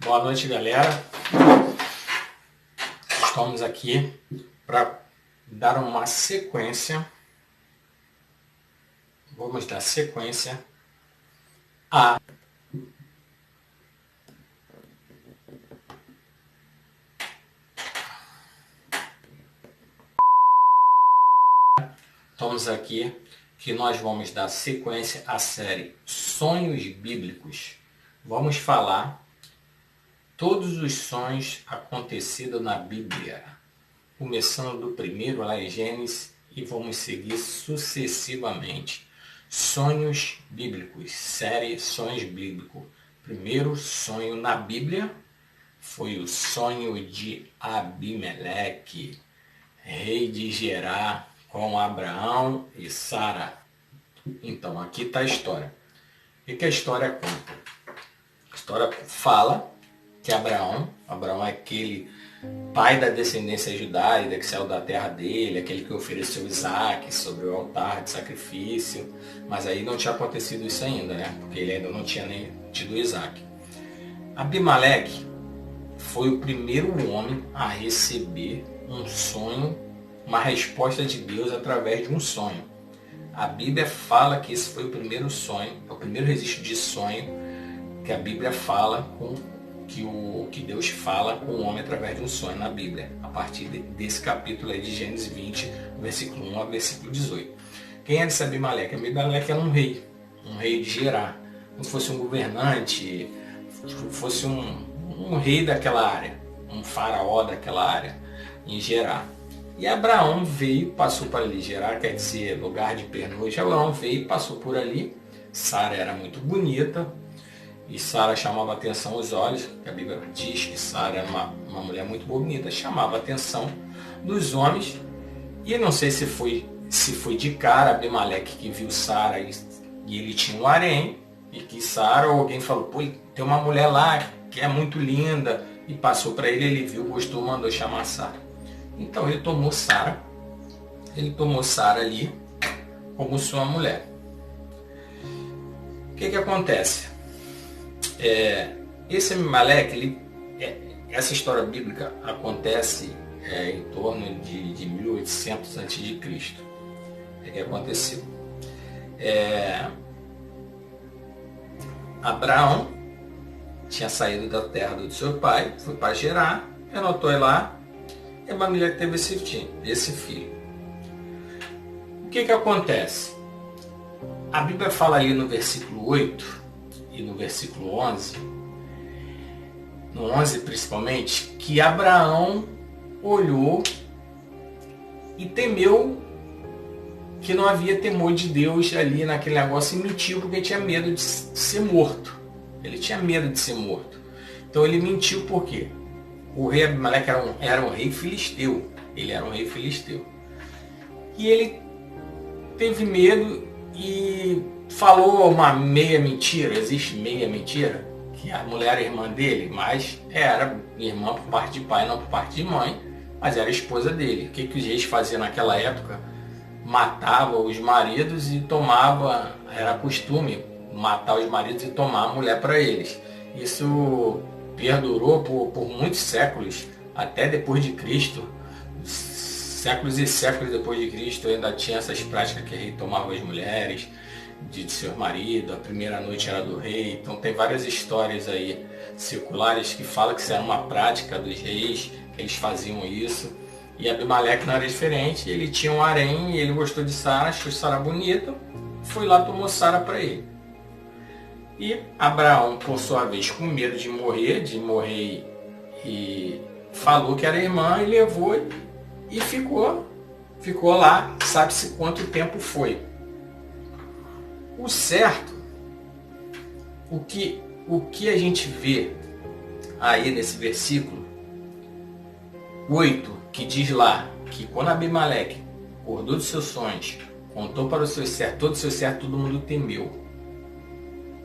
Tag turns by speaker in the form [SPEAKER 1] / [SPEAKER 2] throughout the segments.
[SPEAKER 1] Boa noite, galera. Estamos aqui para dar uma sequência. Vamos dar sequência a Estamos aqui que nós vamos dar sequência à série Sonhos Bíblicos. Vamos falar todos os sonhos acontecidos na Bíblia, começando do primeiro lá em Gênesis e vamos seguir sucessivamente. Sonhos Bíblicos, série Sonhos Bíblicos. Primeiro sonho na Bíblia foi o sonho de Abimeleque, rei de Gerar, com Abraão e Sara. Então, aqui está a história. O que a história conta? A história fala que Abraão é aquele pai da descendência judaica que saiu da terra dele, aquele que ofereceu Isaac sobre o altar de sacrifício, mas aí não tinha acontecido isso ainda, né? Porque ele ainda não tinha nem tido Isaac. Abimeleque foi o primeiro homem a receber um sonho, uma resposta de Deus através de um sonho. A Bíblia fala que esse foi o primeiro sonho, o primeiro registro de sonho que a Bíblia fala que Deus fala com o homem através de um sonho na Bíblia, a partir desse capítulo aí de Gênesis 20, versículo 1 ao versículo 18. Quem era esse Abimeleque? Abimeleque era um rei de Gerar, como se fosse um governante, fosse um rei daquela área, um faraó daquela área, em Gerar. E Abraão veio, passou por ali. Gerar quer dizer lugar de pernoite. Abraão veio e passou por ali. Sara era muito bonita e Sara chamava atenção aos olhos. A Bíblia diz que Sara era uma mulher muito bonita, chamava a atenção dos homens. E não sei se foi de cara Abimeleque que viu Sara e ele tinha um harém e que Sara, ou alguém falou, pô, tem uma mulher lá que é muito linda, e passou para ele viu, gostou, mandou chamar Sara. Então ele tomou Sara ali como sua mulher. O que acontece? Esse Abimeleque, essa história bíblica acontece em torno de 1800 a.C. O que aconteceu? Abraão tinha saído da terra do seu pai, foi para Gerar, anotou lá, e a mulher teve esse filho. O que acontece? A Bíblia fala ali no versículo 8 e no versículo 11, no 11 principalmente, que Abraão olhou e temeu, que não havia temor de Deus ali naquele negócio, e mentiu porque tinha medo de ser morto. Ele tinha medo de ser morto. Então ele mentiu por quê? O rei Abimeleque era um rei filisteu. Ele era um rei filisteu. E ele teve medo e falou uma meia mentira. Existe meia mentira? Que a mulher era irmã dele, mas era irmã por parte de pai, não por parte de mãe, mas era esposa dele. O que os reis faziam naquela época? Matava os maridos e tomava, era costume matar os maridos e tomar a mulher para eles. Isso perdurou por muitos séculos, até depois de Cristo. Séculos e séculos depois de Cristo ainda tinha essas práticas que o rei tomava as mulheres de seu marido, a primeira noite era do rei. Então tem várias histórias aí seculares que falam que isso era uma prática dos reis, que eles faziam isso. E Abimeleque não era diferente, ele tinha um harém e ele gostou de Sara, achou Sara bonita, foi lá e tomou Sara para ele. E Abraão, por sua vez, com medo de morrer, e falou que era irmã, e levou e ficou lá, sabe-se quanto tempo foi. O certo, o que a gente vê aí nesse versículo 8, que diz lá, que quando Abimeleque acordou dos seus sonhos, contou para os seus servos, todos os seus servos, todo mundo temeu.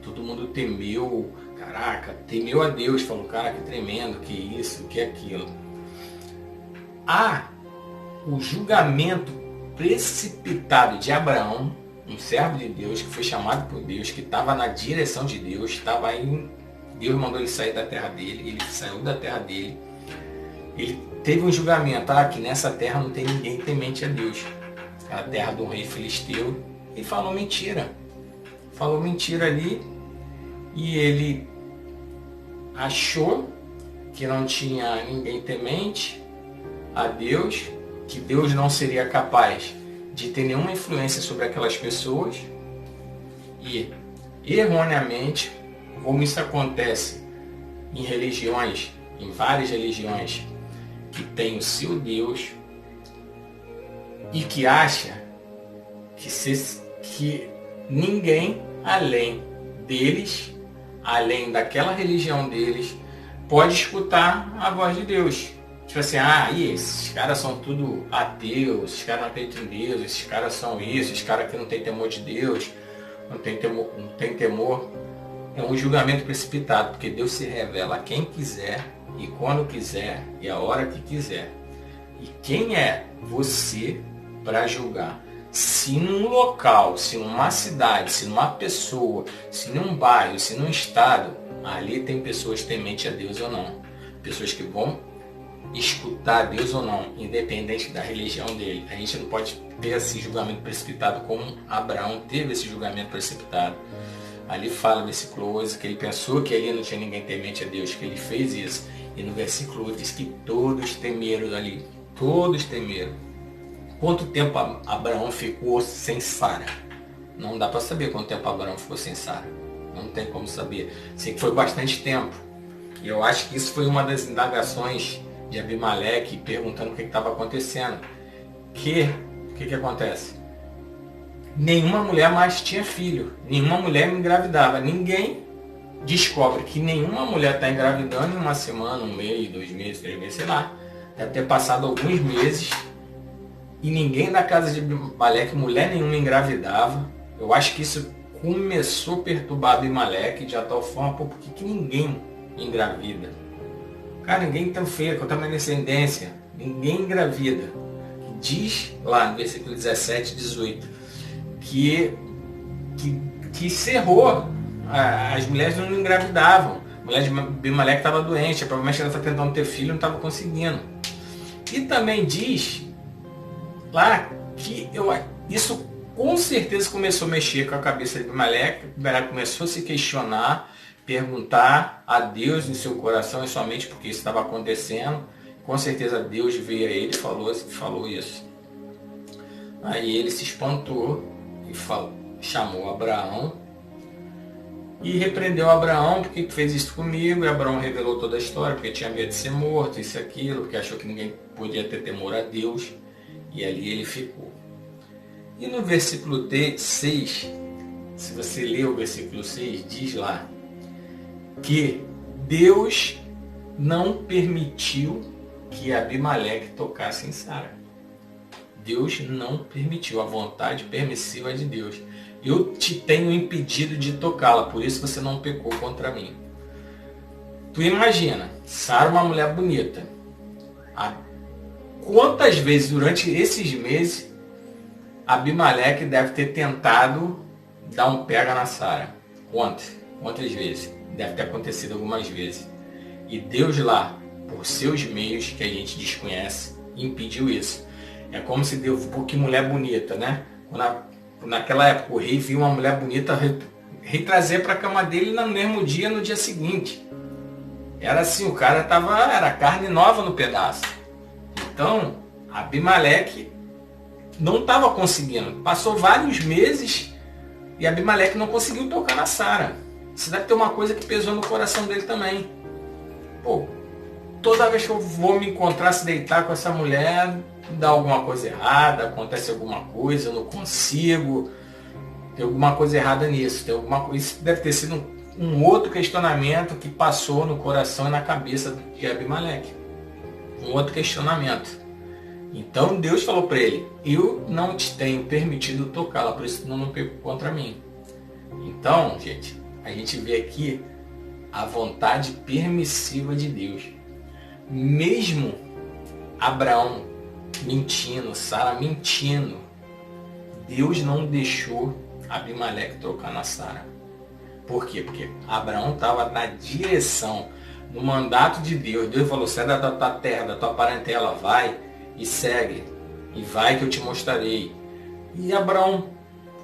[SPEAKER 1] Todo mundo temeu, caraca, temeu a Deus, falou, cara, que tremendo, que isso, que aquilo. O julgamento precipitado de Abraão, um servo de Deus, que foi chamado por Deus, que estava na direção de Deus, estava Deus mandou ele sair da terra dele, ele saiu da terra dele. Ele teve um julgamento, que nessa terra não tem ninguém temente a Deus. A terra do rei filisteu. Ele falou mentira. Falou mentira ali. E ele achou que não tinha ninguém temente a Deus, que Deus não seria capaz de ter nenhuma influência sobre aquelas pessoas. E, erroneamente, como isso acontece em religiões, em várias religiões que tem o seu Deus e que acha que ninguém além deles, além daquela religião deles, pode escutar a voz de Deus. Tipo assim, esses caras são tudo ateus, esses caras não acreditam em Deus, esses caras são isso, esses caras que não tem temor de Deus, não tem temor. É um julgamento precipitado, porque Deus se revela a quem quiser, e quando quiser, e a hora que quiser. E quem é você para julgar? Se num local, se numa cidade, se numa pessoa, se num bairro, se num estado, ali tem pessoas tementes a Deus ou não. Pessoas que vão escutar Deus ou não, independente da religião dele. A gente não pode ter esse julgamento precipitado como Abraão teve esse julgamento precipitado. Ali fala no versículo 11 que ele pensou que ali não tinha ninguém temente a Deus, que ele fez isso. E no versículo 8 diz que todos temeram ali. Todos temeram. Quanto tempo Abraão ficou sem Sara? Não dá para saber quanto tempo Abraão ficou sem Sara. Não tem como saber. Sei que foi bastante tempo. E eu acho que isso foi uma das indagações de Abimeleque, perguntando o que estava acontecendo. O que acontece? Nenhuma mulher mais tinha filho. Nenhuma mulher engravidava. Ninguém descobre que nenhuma mulher está engravidando em uma semana, um mês, 2 meses, 3 meses, sei lá. Deve ter passado alguns meses e ninguém da casa de Abimeleque, mulher nenhuma engravidava. Eu acho que isso começou a perturbar Abimeleque de tal forma, por que ninguém engravida? Cara, ninguém tão feio, com tamanho descendência, ninguém engravida. Diz lá no versículo 17, 18, que cerrou. As mulheres não engravidavam. A mulher de Abimeleque estava doente, provavelmente ela estava tentando ter filho e não estava conseguindo. E também diz lá que isso com certeza começou a mexer com a cabeça de Abimeleque. Abimeleque começou a se questionar, perguntar a Deus em seu coração e somente porque isso estava acontecendo. Com certeza Deus veio a ele e falou isso. Aí ele se espantou e chamou Abraão e repreendeu Abraão, porque fez isso comigo. E Abraão revelou toda a história, porque tinha medo de ser morto, isso e aquilo, porque achou que ninguém podia ter temor a Deus. E ali ele ficou. E no versículo 6, se você ler o versículo 6, diz lá que Deus não permitiu que Abimeleque tocasse em Sara. Deus não permitiu, a vontade permissiva de Deus. Eu te tenho impedido de tocá-la, por isso você não pecou contra mim. Tu imagina, Sara, uma mulher bonita. Quantas vezes durante esses meses Abimeleque deve ter tentado dar um pega na Sara? Quantas vezes? Deve ter acontecido algumas vezes. E Deus lá, por seus meios que a gente desconhece, impediu isso. É como se Deus, porque mulher bonita, né? Naquela época o rei viu uma mulher bonita, rei trazer para a cama dele no mesmo dia, no dia seguinte. Era assim, o cara era carne nova no pedaço. Então, Abimeleque não estava conseguindo. Passou vários meses e Abimeleque não conseguiu tocar na Sara. Isso deve ter uma coisa que pesou no coração dele também. Pô, toda vez que eu vou me encontrar, se deitar com essa mulher, dá alguma coisa errada, acontece alguma coisa, eu não consigo. Tem alguma coisa errada nisso. Isso deve ter sido um outro questionamento que passou no coração e na cabeça de Abimeleque. Um outro questionamento. Então Deus falou para ele: eu não te tenho permitido tocá-la, por isso não pecou contra mim. Então, gente, a gente vê aqui a vontade permissiva de Deus. Mesmo Abraão mentindo, Sara mentindo, Deus não deixou Abimeleque tocar na Sara. Por quê? Porque Abraão estava na direção, no mandato de Deus. Deus falou, sai da tua terra, da tua parentela, vai e segue. E vai que eu te mostrarei. E Abraão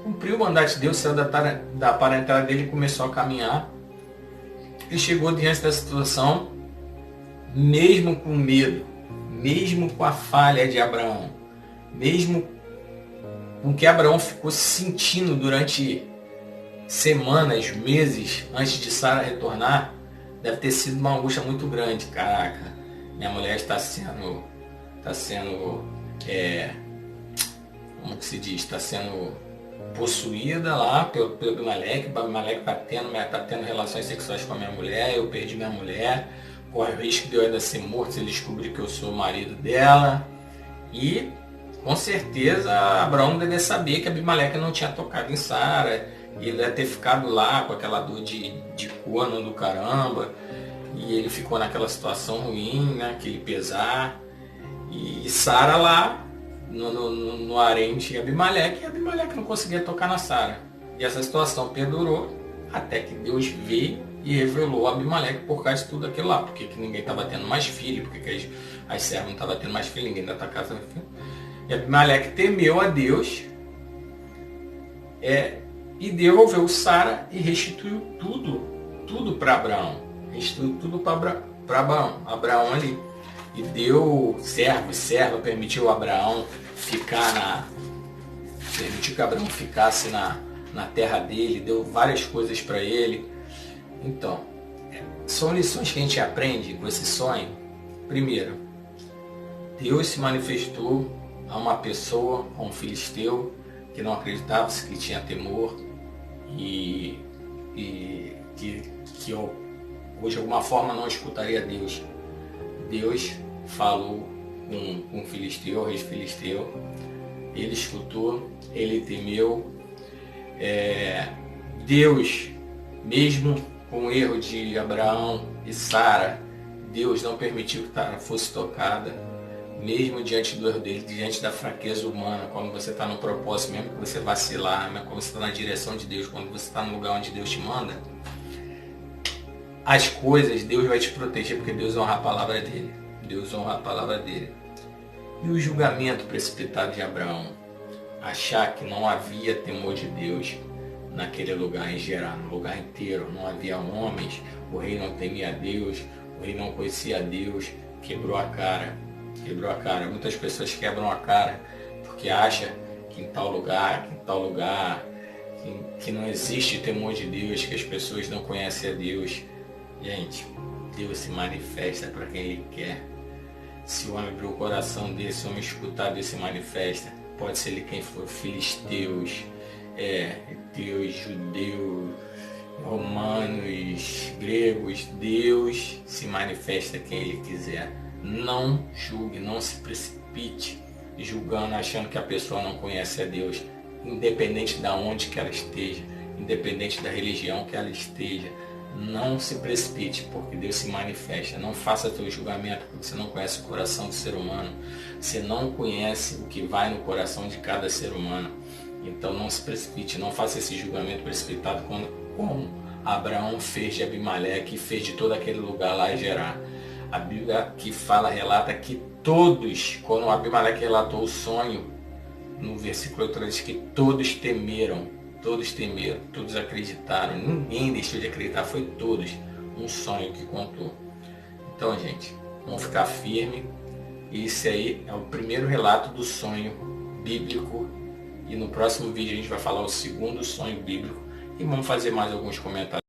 [SPEAKER 1] cumpriu o mandato de Deus, saiu da parentela dele e começou a caminhar. E chegou diante da situação, mesmo com medo, mesmo com a falha de Abraão, mesmo com o que Abraão ficou sentindo durante semanas, meses, antes de Sara retornar, deve ter sido uma angústia muito grande. Caraca, minha mulher está sendo, como que se diz, está sendo possuída lá pelo Abimeleque. O Abimeleque está tendo relações sexuais com a minha mulher, eu perdi minha mulher, corre o risco de eu ainda ser morto se ele descobrir que eu sou o marido dela. E com certeza Abraão deve saber que Abimeleque não tinha tocado em Sara, e ele deve ter ficado lá com aquela dor de corno do caramba, e ele ficou naquela situação ruim, né, aquele pesar, e Sara lá no harém de Abimeleque, e Abimeleque não conseguia tocar na Sara. E essa situação perdurou até que Deus veio e revelou a Abimeleque por causa de tudo aquilo lá. Porque que ninguém estava tendo mais filho, porque que as servas não estavam tendo mais filho, ninguém ainda está casando filho. E Abimeleque temeu a Deus e devolveu Sara e restituiu tudo para Abraão. Restituiu tudo para Abraão ali. E deu serva, permitiu Abraão permitiu que Abraão ficasse na terra dele, deu várias coisas para ele. Então, são lições que a gente aprende com esse sonho. Primeiro, Deus se manifestou a uma pessoa, a um filisteu, que não acreditava, que tinha temor, e que ou de alguma forma não escutaria Deus. Deus falou com o filisteu, o rei filisteu, ele escutou, ele temeu. Deus, mesmo com o erro de Abraão e Sara, Deus não permitiu que Sara fosse tocada, mesmo diante do erro dele, diante da fraqueza humana. Quando você está no propósito, mesmo que você vacilar, mesmo quando você está na direção de Deus, quando você está no lugar onde Deus te manda, as coisas, Deus vai te proteger, porque Deus honra a palavra dele. Deus honra a palavra dele. E o julgamento precipitado de Abraão, achar que não havia temor de Deus naquele lugar em geral, no lugar inteiro, não havia homens, o rei não temia a Deus, o rei não conhecia a Deus, quebrou a cara. Muitas pessoas quebram a cara porque acham que em tal lugar, que não existe temor de Deus, que as pessoas não conhecem a Deus. Gente, Deus se manifesta para quem Ele quer. Se o homem abrir o coração dele, se o homem escutar, Deus se manifesta. Pode ser ele quem for, filisteus, Deus, judeus, romanos, gregos. Deus se manifesta a quem Ele quiser. Não julgue, não se precipite julgando, achando que a pessoa não conhece a Deus, independente de onde que ela esteja, independente da religião que ela esteja. Não se precipite, porque Deus se manifesta. Não faça teu julgamento, porque você não conhece o coração do ser humano. Você não conhece o que vai no coração de cada ser humano. Então não se precipite, não faça esse julgamento precipitado como Abraão fez de Abimeleque e fez de todo aquele lugar lá em Gerar. A Bíblia que relata que todos, quando Abimeleque relatou o sonho, no versículo 3 diz que todos temeram, todos acreditaram, ninguém deixou de acreditar, foi todos um sonho que contou. Então, gente, vamos ficar firme. Esse aí é o primeiro relato do sonho bíblico, e no próximo vídeo a gente vai falar o segundo sonho bíblico e vamos fazer mais alguns comentários.